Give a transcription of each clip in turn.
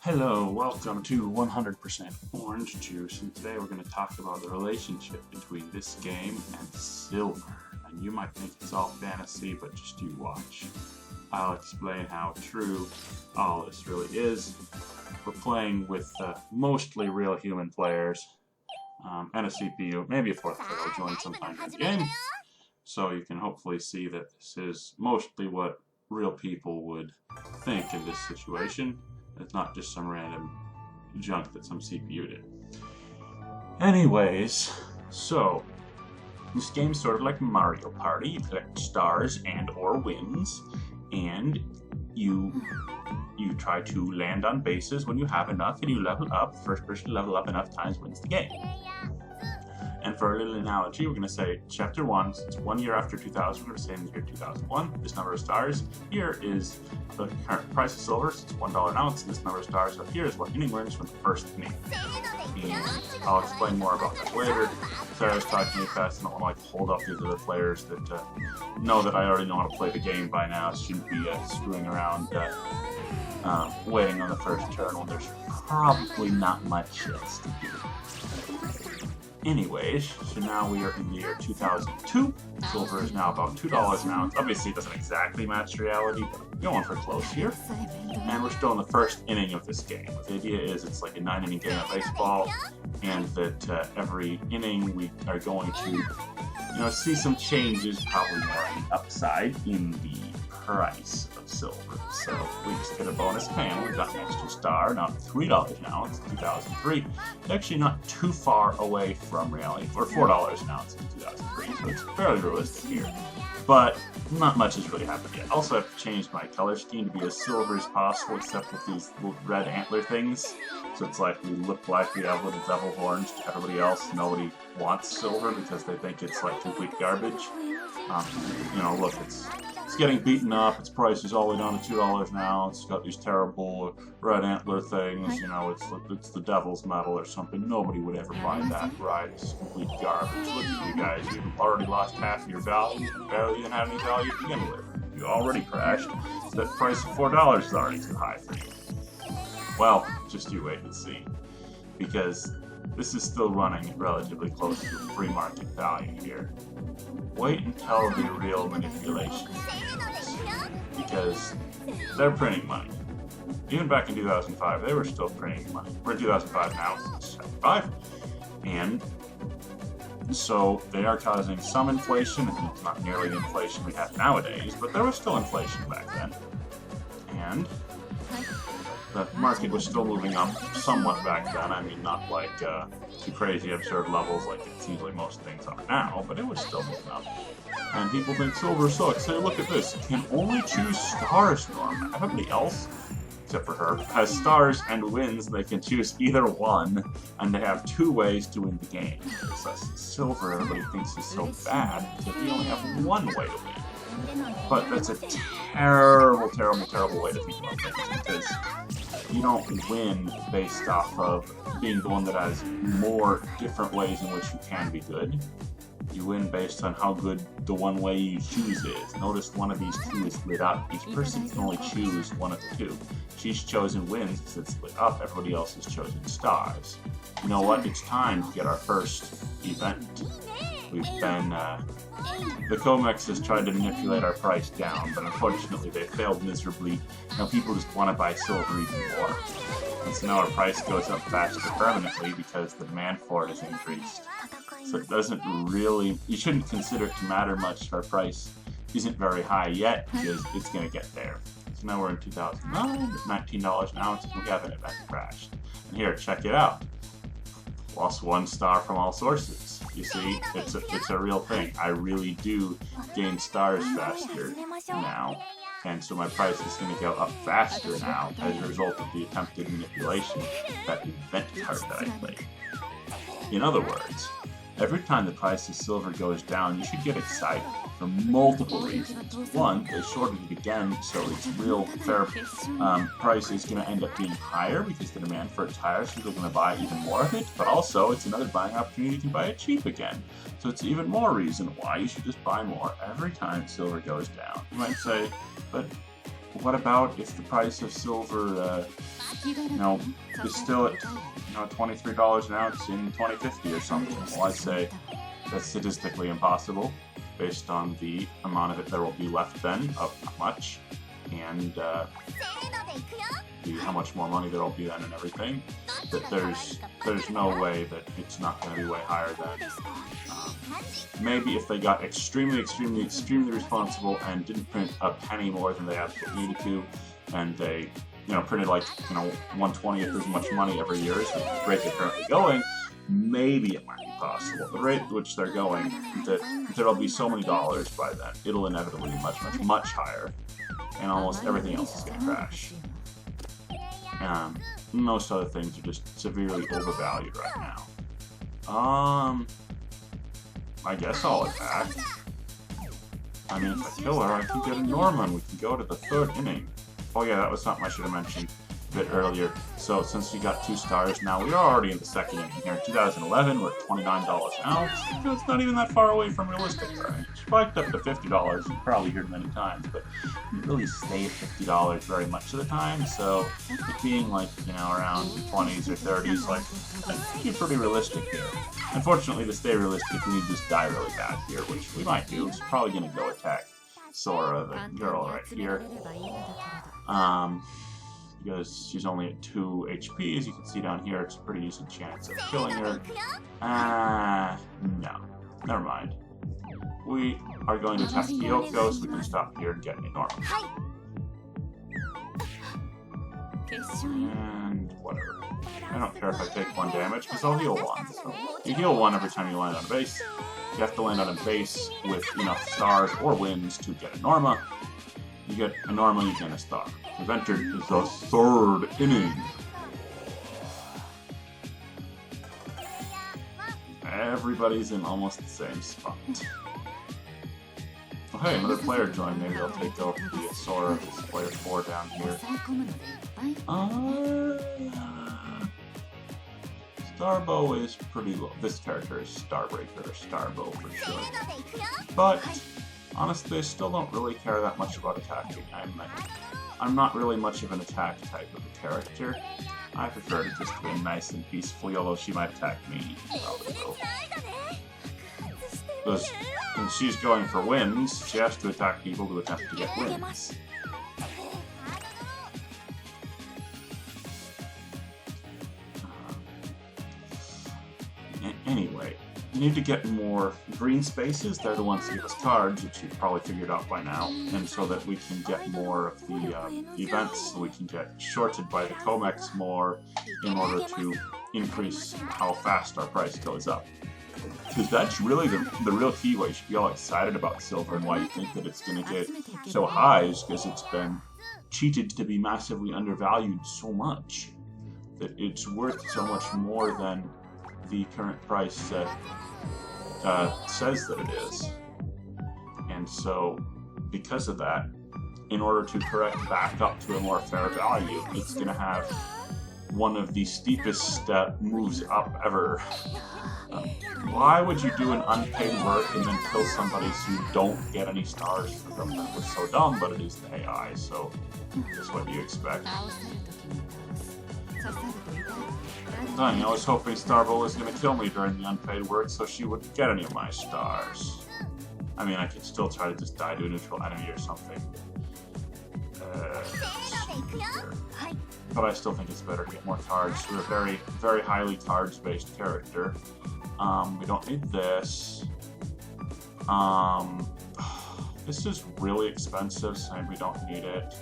Hello, welcome to 100% Orange Juice, and today we're going to talk about the relationship between this game and silver. And you might think it's all fantasy, but just you watch. I'll explain how true all this really is. We're playing with mostly real human players, and a CPU, maybe a fourth player will join sometime in the game. So you can hopefully see that this is mostly what real people would think in this situation. It's not just some random junk that some CPU did. Anyways, so this game's sort of like Mario Party. You collect stars and or wins, and you try to land on bases when you have enough, and you level up. First person to level up enough times wins the game. And for a little analogy, we're going to say Chapter 1, it's 1 year after 2000, we're going to say in the year 2001, this number of stars here is the current price of silver, so it's $1 an ounce, and this number of stars up here is what inning wins from the first inning. And I'll explain more about that later. Sarah's talking me fast, and I don't want to hold up these other players that know that I already know how to play the game by now, shouldn't be screwing around waiting on the first turn when there's probably not much else to do. Anyways, so now we are in the year 2002. Silver is now about $2 an ounce. Obviously, it doesn't exactly match reality, but I'm going for close here. And we're still in the first inning of this game. The idea is it's like a 9-inning game of baseball, and that every inning we are going to, see some changes, probably more on the upside in the price of silver. So we just get a bonus panel. We've got an extra star, now $3 an ounce in 2003. It's actually not too far away from reality, or $4 an ounce in 2003, so it's fairly realistic here. But not much has really happened yet. Also, I've changed my color scheme to be as silver as possible, except with these little red antler things. So it's like we look like we have little devil horns to everybody else. Nobody wants silver because they think it's like complete garbage. Look, it's getting beaten up. Its price is all the way down to $2 an ounce. It's got these terrible red antler things. It's the devil's metal or something. Nobody would ever buy that, right? It's complete garbage. Look at you guys. You've already lost half of your value. You barely even have any value to begin with. You already crashed. So that price of $4 is already too high for you. Well, just you wait and see. Because this is still running relatively close to free market value here. Wait until the real manipulation begins, because they're printing money. Even back in 2005, they were still printing money. We're in 2005 now, it's 2005, and so they are causing some inflation. It's not nearly the inflation we have nowadays, but there was still inflation back then, and the market was still moving up somewhat back then. I mean, not like to crazy absurd levels like it seems like most things are now, but it was still moving up. And people think silver sucks. Hey, look at this. You can only choose stars, Norm. Everybody else, except for her, has stars and wins. They can choose either one, and they have two ways to win the game. Silver, everybody thinks is so bad because we only have one way to win. But that's a terrible, terrible, terrible way to think about things, because you don't win based off of being the one that has more different ways in which you can be good. You win based on how good the one way you choose is. Notice one of these two is lit up. Each person can only choose one of the two. She's chosen wins because it's lit up. Everybody else has chosen stars. You know what? It's time to get our first event. We've been... the COMEX has tried to manipulate our price down, but unfortunately they failed miserably. Now people just want to buy silver even more. And so now our price goes up faster permanently because the demand for it has increased. So it doesn't really, you shouldn't consider it to matter much if our price isn't very high yet, because it's going to get there. So now we're in 2009, at $19 an ounce, and we have an event crashed. And here, check it out. Lost 1 star from all sources. You see, it's a real thing. I really do gain stars faster now, and so my price is going to go up faster now as a result of the attempted manipulation, that event card that I played. In other words, every time the price of silver goes down, you should get excited for multiple reasons. One, they shorted it again, so its real fair price is going to end up being higher because the demand for it's higher, so people are going to buy even more of it. But also, it's another buying opportunity. You can buy it cheap again. So it's even more reason why you should just buy more every time silver goes down. You might say, but what about if the price of silver, is still at, $23 an ounce in 2050 or something? Well, I'd say that's statistically impossible, based on the amount of it there will be left then, of how much, and how much more money there will be then and everything. That there's no way that it's not going to be way higher than. Maybe if they got extremely responsible and didn't print a penny more than they absolutely needed to, and they, printed like, 1/20th as much money every year as the rate they're currently going, maybe it might be possible. The rate at which they're going, that there'll be so many dollars by then, it'll inevitably be much higher, and almost everything else is going to crash. Most other things are just severely overvalued right now. I guess I'll attack. I mean, if I kill her, I can get a Norman. We can go to the 3rd inning. Oh yeah, that was something I should have mentioned a bit earlier. So since we got 2 stars now, we are already in the 2nd inning here. In 2011, we're at $29 an ounce. It's not even that far away from realistic price. Spiked up to $50. You've probably heard many times, but it didn't really stay at $50 very much of the time. So it being like, around the 20s or 30s, like, I think you're pretty realistic here. Unfortunately, to stay realistic, we need to just die really bad here, which we might do. It's probably going to go attack Sora, the girl right here. Because she's only at 2 HP, as you can see down here, it's a pretty decent chance of killing her. No. Never mind. We are going to attack Kyoko, so we can stop here and get a Norman. And whatever. I don't care if I take 1 damage, because I'll heal 1. So you heal 1 every time you land on a base. You have to land on a base with enough stars or wins to get a Norma. You get a Norma, you get a star. We've entered the 3rd inning. Everybody's in almost the same spot. Oh hey, another player joined. Maybe they'll take over the Sora, this player 4 down here. Starbow is pretty low. This character is Starbreaker or Starbow for sure. But honestly, I still don't really care that much about attacking. I'm not really much of an attack type of a character. I prefer to just win nice and peacefully, although she might attack me. Probably will. Because when she's going for wins, she has to attack people to attempt to get wins. Anyway, you need to get more green spaces. They're the ones that give us cards, which you've probably figured out by now. And so that we can get more of the events, so we can get shorted by the Comex more in order to increase how fast our price goes up. Because that's really the real key why you should be all excited about silver and why you think that it's going to get so high is because it's been cheated to be massively undervalued so much that it's worth so much more than the current price says that it is. And so, because of that, in order to correct back up to a more fair value, it's going to have one of the steepest moves up ever. Why would you do an unpaid work and then kill somebody so you don't get any stars for them? That was so dumb, but it is the AI, so that's what you expect. Dang, I was hoping Starbow was going to kill me during the unpaid work so she wouldn't get any of my stars. I mean, I could still try to just die to a neutral enemy or something. But I still think it's better to get more cards. We're a very, very highly cards-based character. We don't need this. This is really expensive, so we don't need it.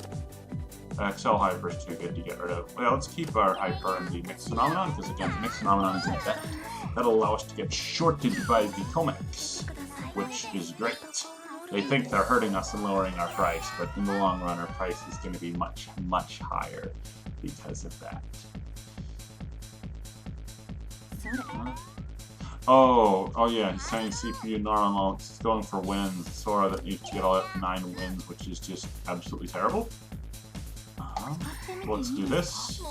XL Hyper is too good to get rid of. Well, let's keep our Hyper in the Mix Phenomenon, because again, the Mix Phenomenon is an event. That'll allow us to get shorted by the Comex, which is great. They think they're hurting us and lowering our price, but in the long run, our price is going to be much, much higher because of that. Oh yeah, he's saying CPU normal, it's going for wins. Sora that needs to get all up to 9 wins, which is just absolutely terrible. Let's do this.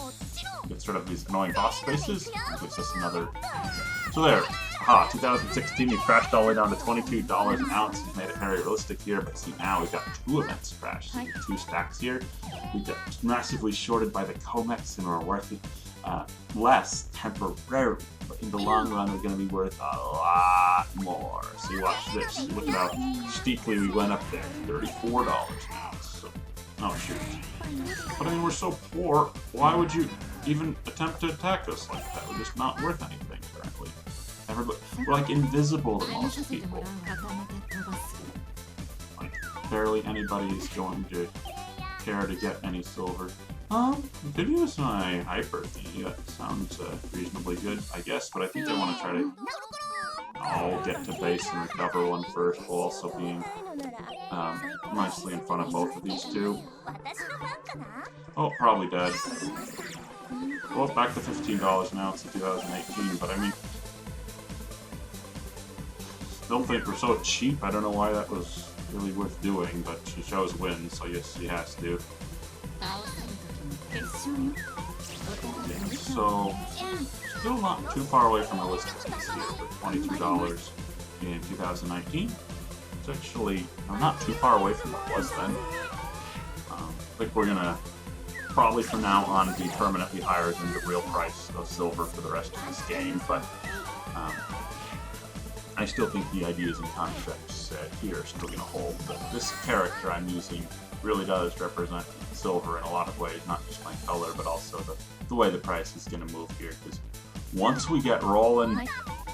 Gets rid of these annoying boss spaces. Gives us another. So there. Aha, 2016, we crashed all the way down to $22 an ounce. We've made it very realistic here, but see now we've got 2 events crashed. So 2 stacks here. We get massively shorted by the Comex and we're worth less temporarily. But in the long run, we're going to be worth a lot more. So you watch this. Look at how steeply we went up there. $34 now. So, oh shoot. But I mean, we're so poor. Why would you even attempt to attack us like that? We're just not worth anything currently. We're like invisible to most people. Like, barely anybody is going to care to get any silver. Could use my hyper thingy. That sounds reasonably good, I guess, but I think I want to try to... I'll get to base and recover one first, while also being nicely in front of both of these two. Oh, probably dead. Well, back to $15 now, it's 2018, but I mean... Don't think we're so cheap. I don't know why that was really worth doing, but she chose wins, so yes, she has to. So, still not too far away from realisticness here with $22 in 2019. It's actually not too far away from what it was then. I think we're gonna probably from now on be permanently higher than the real price of silver for the rest of this game, but I still think the ideas and concepts here are still going to hold. But this character I'm using really does represent silver in a lot of ways, not just my color, but also the way the price is going to move here. Because once we get rolling,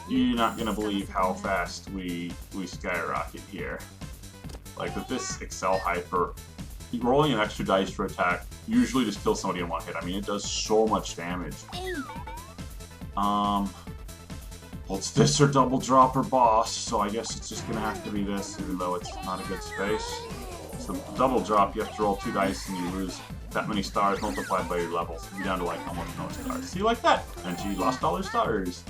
you're not going to believe how fast we skyrocket here. Like with this Excel Hyper, rolling an extra dice for attack usually just kills somebody in one hit. I mean, it does so much damage. Well, it's this or double drop or boss, so I guess it's just gonna have to be this, even though it's not a good space. So double drop, you have to roll 2 dice and you lose that many stars multiplied by your levels. You're down to like almost no stars. See, like that, and she lost all her stars.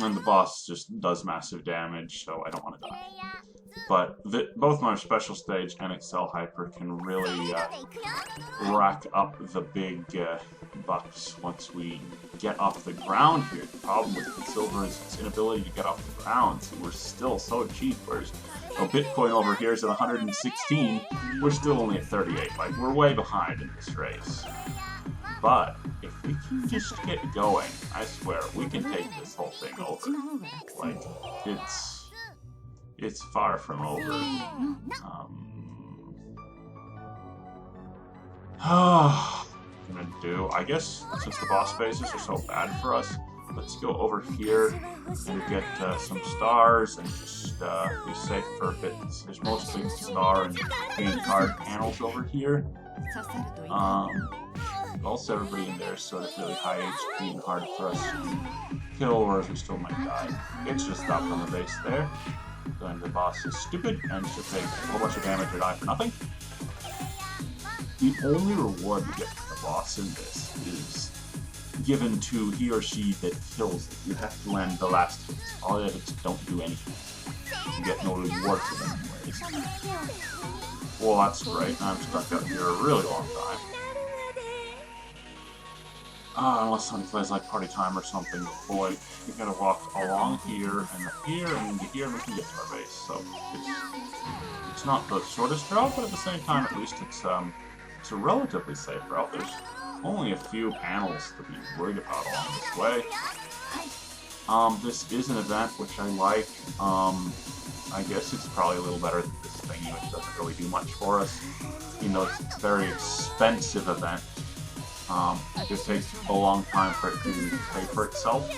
And the boss just does massive damage, so I don't want to die. But both my special stage and Excel Hyper can really rack up the big bucks once we get off the ground here. The problem with the silver is its inability to get off the ground. So we're still so cheap, whereas Bitcoin over here is at 116. We're still only at 38. Like, we're way behind in this race. But if we can just get going, I swear, we can take this whole thing over. Like, it's far from over. Gonna do, I guess, since the boss phases are so bad for us, let's go over here and get some stars and just be safe for a bit. There's mostly star and game card panels over here. Also, everybody in there is sort of really high HP and hard for us to kill, whereas we still might die. It's just stopped on the base there. Then the boss is stupid and should take a whole bunch of damage or die for nothing. The only reward we get from the boss in this is given to he or she that kills it. You have to land the last hits. All the hits don't do anything. You get no reward for them anyways. Well, that's great. I'm stuck up here a really long time. Unless somebody plays like Party Time or something, boy, we gotta walk along here and here and here and we can get to our base. So it's not the shortest route, but at the same time, at least it's a relatively safe route. There's only a few panels to be worried about along this way. This is an event which I like. I guess it's probably a little better than this thingy, which doesn't really do much for us. Even though it's a very expensive event. It takes a long time for it to pay for itself,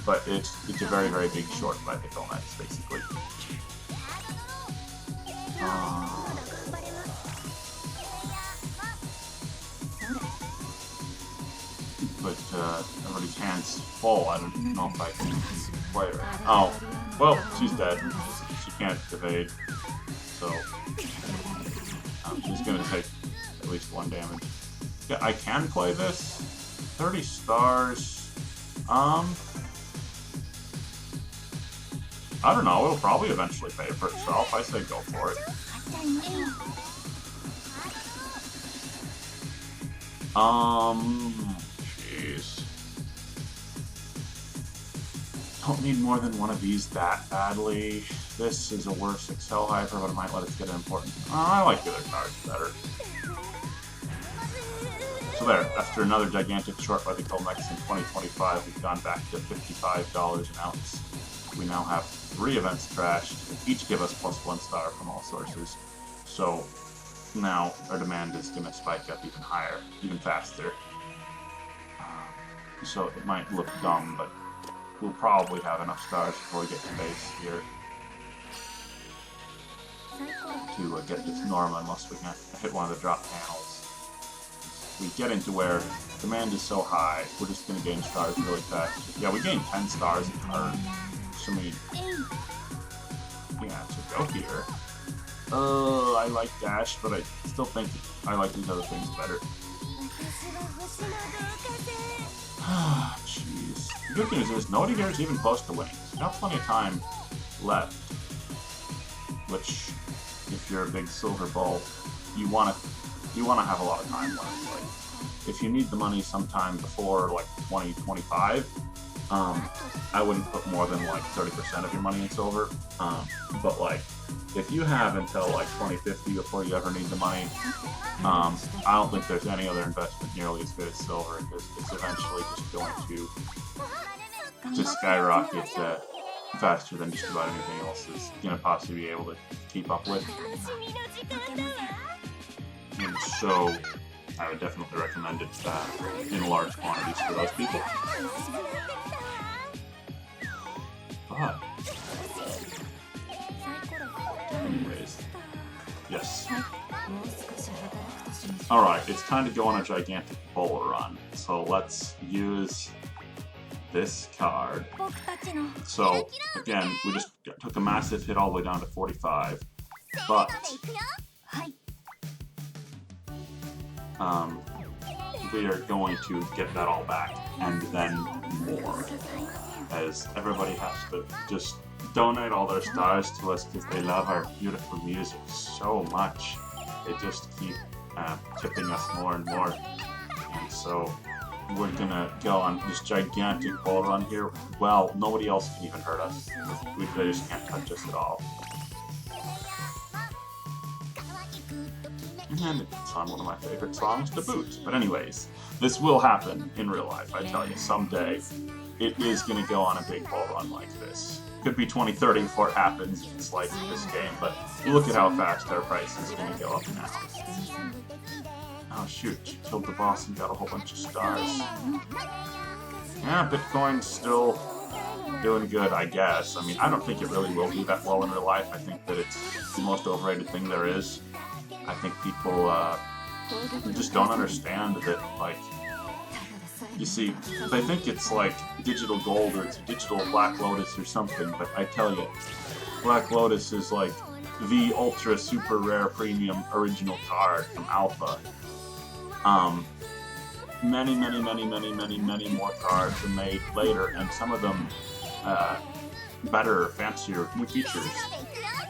but it's a very, very big short by the Comex, basically. But everybody's hands full. I don't know if I can play her. Oh, well, she's dead. She can't evade, so she's gonna take at least 1 damage. Yeah, I can play this. 30 stars. I don't know, it'll probably eventually pay for itself. I say go for it. Jeez. Don't need more than one of these that badly. This is a worse Excel Hyper, but it might let us get an important... I like the other cards better. So there, after another gigantic short by the Colmex in 2025, we've gone back to $55 an ounce. We now have 3 events trashed, each give us +1 star from all sources. So now our demand is going to spike up even higher, even faster. So it might look dumb, but we'll probably have enough stars before we get to base here to get this normal, unless we can hit one of the drop panels. We get into where demand is so high, we're just going to gain stars really fast. Yeah, we gained 10 stars in turn. So I mean, yeah, to go here. I like Dash, but I still think I like these other things better. Jeez. The good news is nobody here is even close to winning. So got plenty of time left. Which, if you're a big silver bull, you want to have a lot of time left. Like, if you need the money sometime before like 2025, I wouldn't put more than like 30% of your money in silver. But like, if you have until like 2050 before you ever need the money, I don't think there's any other investment nearly as good as silver, because it's eventually just going to skyrocket faster than just about anything else is going to possibly be able to keep up with. And so I would definitely recommend it in large quantities for those people. But anyways, yes. Alright, it's time to go on a gigantic bull run. So let's use this card. So again, we just took a massive hit all the way down to 45. But we are going to get that all back, and then more, as everybody has to just donate all their stars to us because they love our beautiful music so much. They just keep tipping us more and more, and so we're gonna go on this gigantic bull run here. Well, nobody else can even hurt us. They just can't touch us at all. And it's on one of my favorite songs to boot. But anyways, this will happen in real life, I tell you. Someday, it is going to go on a big bull run like this. Could be 2030 before it happens, if it's like this game, but look at how fast our price is going to go up now. Oh shoot, she killed the boss and got a whole bunch of stars. Yeah, Bitcoin's still doing good, I guess. I mean, I don't think it really will do that well in real life. I think that it's the most overrated thing there is. I think people just don't understand that, like, you see, they think it's like digital gold or it's a digital Black Lotus or something, but I tell you, Black Lotus is like the ultra super rare premium original card from Alpha. Many more cards are made later, and some of them better, fancier, new features.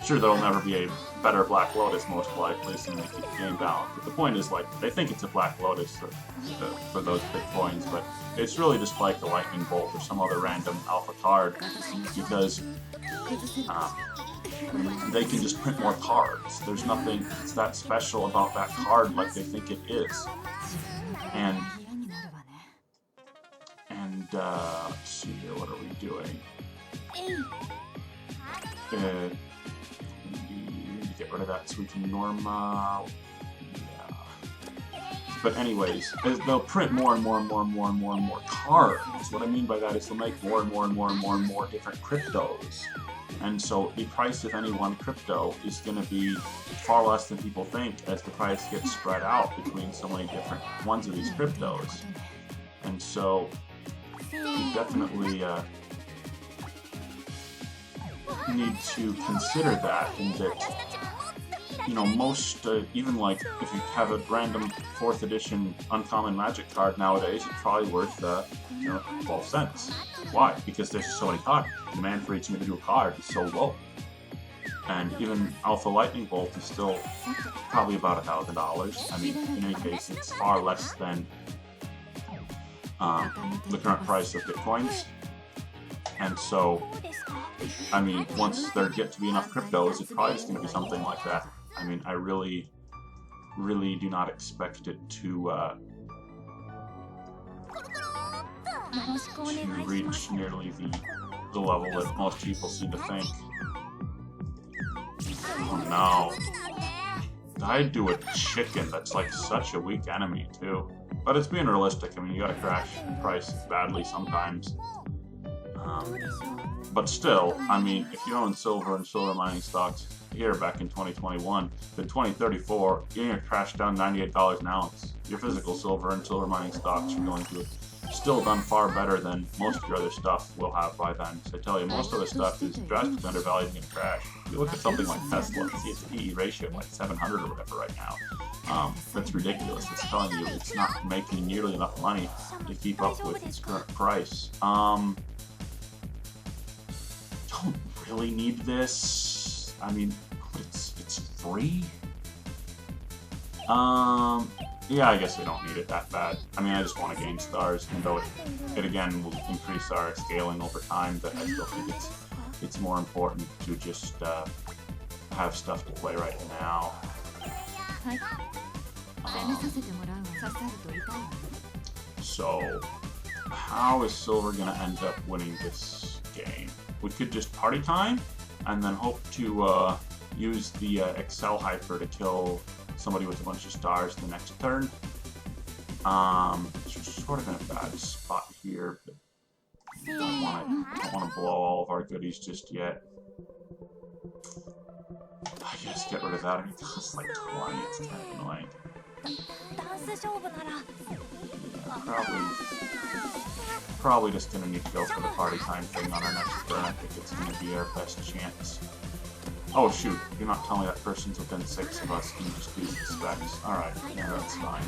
Sure, there'll never be a better Black Lotus, most likely, so make it game bound. But the point is, like, they think it's a Black Lotus for those Bitcoins, but it's really just like the Lightning Bolt or some other random alpha card, because they can just print more cards. There's nothing that's that special about that card like they think it is. And let's see here, what are we doing? Get rid of that so we can normal. Yeah. But anyways, they'll print more and more cards. What I mean by that is they'll make more and more different cryptos. And so the price of any one crypto is going to be far less than people think as the price gets spread out between so many different ones of these cryptos. And so you definitely need to consider that, and that you know, most, even like, if you have a random 4th edition uncommon magic card nowadays, it's probably worth, you know, 12 cents. Why? Because there's so many cards. Demand for each individual card is so low. And even Alpha Lightning Bolt is still probably about $1,000. I mean, in any case, it's far less than the current price of Bitcoins. And so, I mean, once there get to be enough cryptos, it's probably just going to be something like that. I mean, I really do not expect it to reach nearly the level that most people seem to think. Oh no. I do a chicken that's like such a weak enemy too. But it's being realistic. I mean, you gotta crash price badly sometimes. But still, I mean, if you own silver and silver mining stocks here back in 2021, in 2034, you're going to crash down $98 an ounce. Your physical silver and silver mining stocks are going to have still done far better than most of your other stuff will have by then. So I tell you, most of the stuff is drastically undervalued and going to crash. If you look at something like Tesla, see its PE ratio of like 700 or whatever right now. That's ridiculous. It's telling you it's not making nearly enough money to keep up with its current price. Don't really need this. I mean, it's free. Yeah, I guess we don't need it that bad. I mean, I just want to gain stars, even though it again will increase our scaling over time. But I still think it's more important to just have stuff to play right now. So, how is Silver gonna end up winning this game? We could just party time, and then hope to use the Excel Hyper to kill somebody with a bunch of stars the next turn. It's sort of in a bad spot here, but don't want to blow all of our goodies just yet. I guess get rid of that. I mean, it costs like 20. It's kind of annoying. Probably just gonna need to go for the party time thing on our next turn. I think it's gonna be our best chance. Oh shoot, you're not telling me that person's within 6 of us and just use the specs. Alright, yeah, that's fine.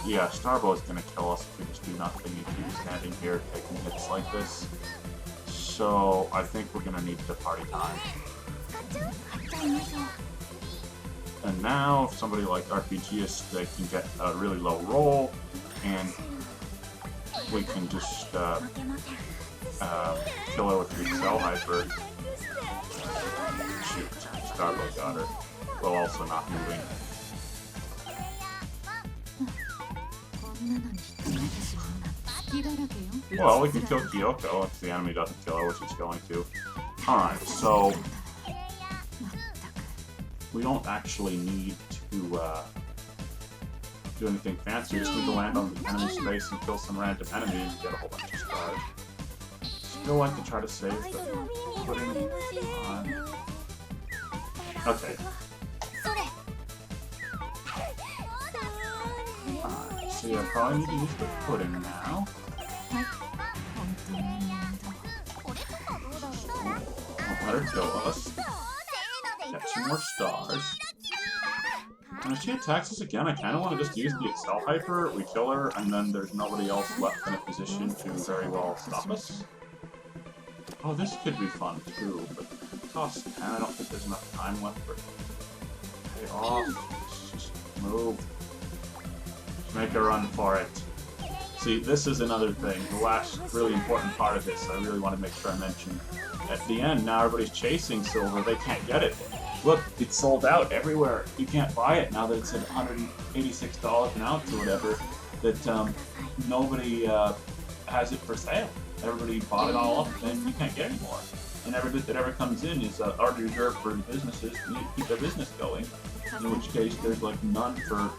Yeah, Starbow's gonna kill us if we just do nothing. You keep standing here taking hits like this. So I think we're gonna need the party time. And now, if somebody like RPGist, they can get a really low roll, and we can just kill her with the Excel Hyper. Shoot, Starbow got her, while also not moving. Well, we can kill Kyoko if the enemy doesn't kill her, which it's going to. Alright, so we don't actually need to do anything fancy. We just need to land on the enemy space and kill some random enemies and get a whole bunch of stars. Still like to try to save the pudding on. Okay. So yeah, probably need to use the pudding now. Don't let her kill us. Get some more stars. And if she attacks us again, I kind of want to just use the Excel Hyper, we kill her, and then there's nobody else left in a position to very well stop us. Oh, this could be fun too, but it costs 10. I don't think there's enough time left for it. Pay off. Just move. Make a run for it. See, this is another thing. The last really important part of this, I really want to make sure I mention. At the end, now everybody's chasing silver. They can't get it. Look, it's sold out everywhere. You can't buy it now that it's at $186 an ounce or whatever. That nobody has it for sale. Everybody bought it all up, and you can't get any more. And every bit that ever comes in is already reserved for businesses who need to keep their business going. In which case, there's like none for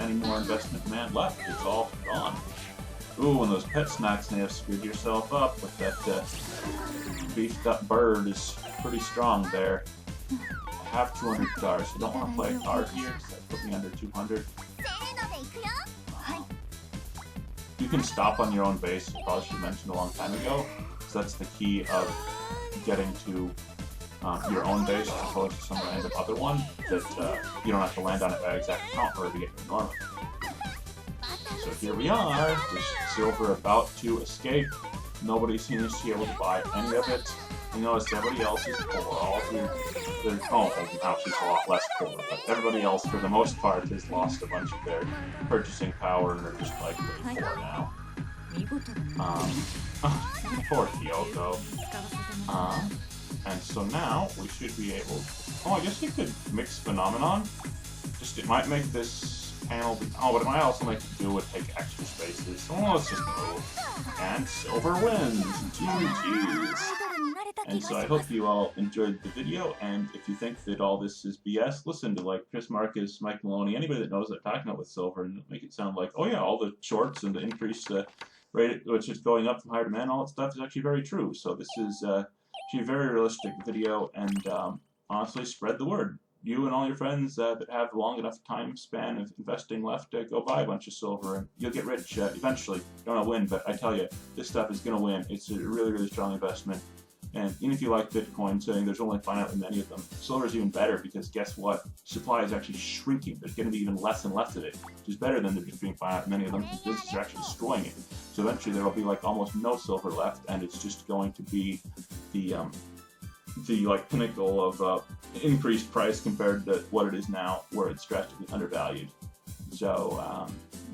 any more investment demand left. It's all gone. Ooh, and those pet snacks may have screwed yourself up with that beefed up bird is pretty strong there. I have 200 stars, so I don't want to play a card here, because that put me under 200. You can stop on your own base, I probably should have mentioned a long time ago, because that's the key of getting to your own base as opposed to some random other one that you don't have to land on it by exact count or to get your normal. So here we are, just silver about to escape. Nobody seems to be able to buy any of it. You notice everybody else is poor. All through their home, actually it's a lot less poor, but everybody else, for the most part, has lost a bunch of their purchasing power and are just like really poor now. Poor Kyoko. And so now we should be able. Oh, I guess we could mix Phenomenon. Just it might make this panel. But it might also make it do it take extra spaces. So let's just move. And silver wins. GG's. And so I hope you all enjoyed the video. And if you think that all this is BS, listen to like Chris Marcus, Mike Maloney, anybody that knows what they're talking about with silver, and make it sound like, oh yeah, all the shorts and the increase rate, which is going up from higher demand, all that stuff is actually very true. So this is actually a very realistic video, and honestly, spread the word. You and all your friends that have a long enough time span of investing left to go buy a bunch of silver, and you'll get rich eventually. You don't know win, but I tell you, this stuff is going to win. It's a really, really strong investment. And even if you like Bitcoin, saying there's only finitely many of them, silver is even better because guess what? Supply is actually shrinking. There's going to be even less and less of it, which is better than there just being finite many of them because businesses are actually destroying it. So eventually there will be like almost no silver left, and it's just going to be the like pinnacle of increased price compared to what it is now, where it's drastically undervalued. So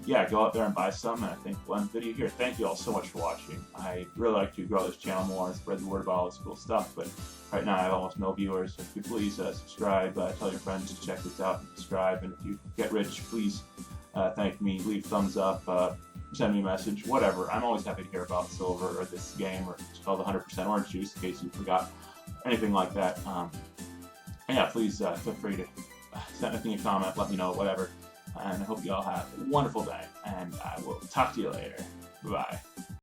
yeah, go out there and buy some, and I think we'll end the video here. Thank you all so much for watching. I really like to grow this channel more and spread the word about all this cool stuff, but right now I have almost no viewers, so if you please subscribe, tell your friends to check this out and subscribe, and if you get rich, please thank me, leave thumbs up, send me a message, whatever. I'm always happy to hear about silver or this game, or it's called 100% orange juice, in case you forgot, anything like that. And yeah, please feel free to send me a comment, let me know, whatever. And I hope you all have a wonderful day, and I will talk to you later. Bye-bye.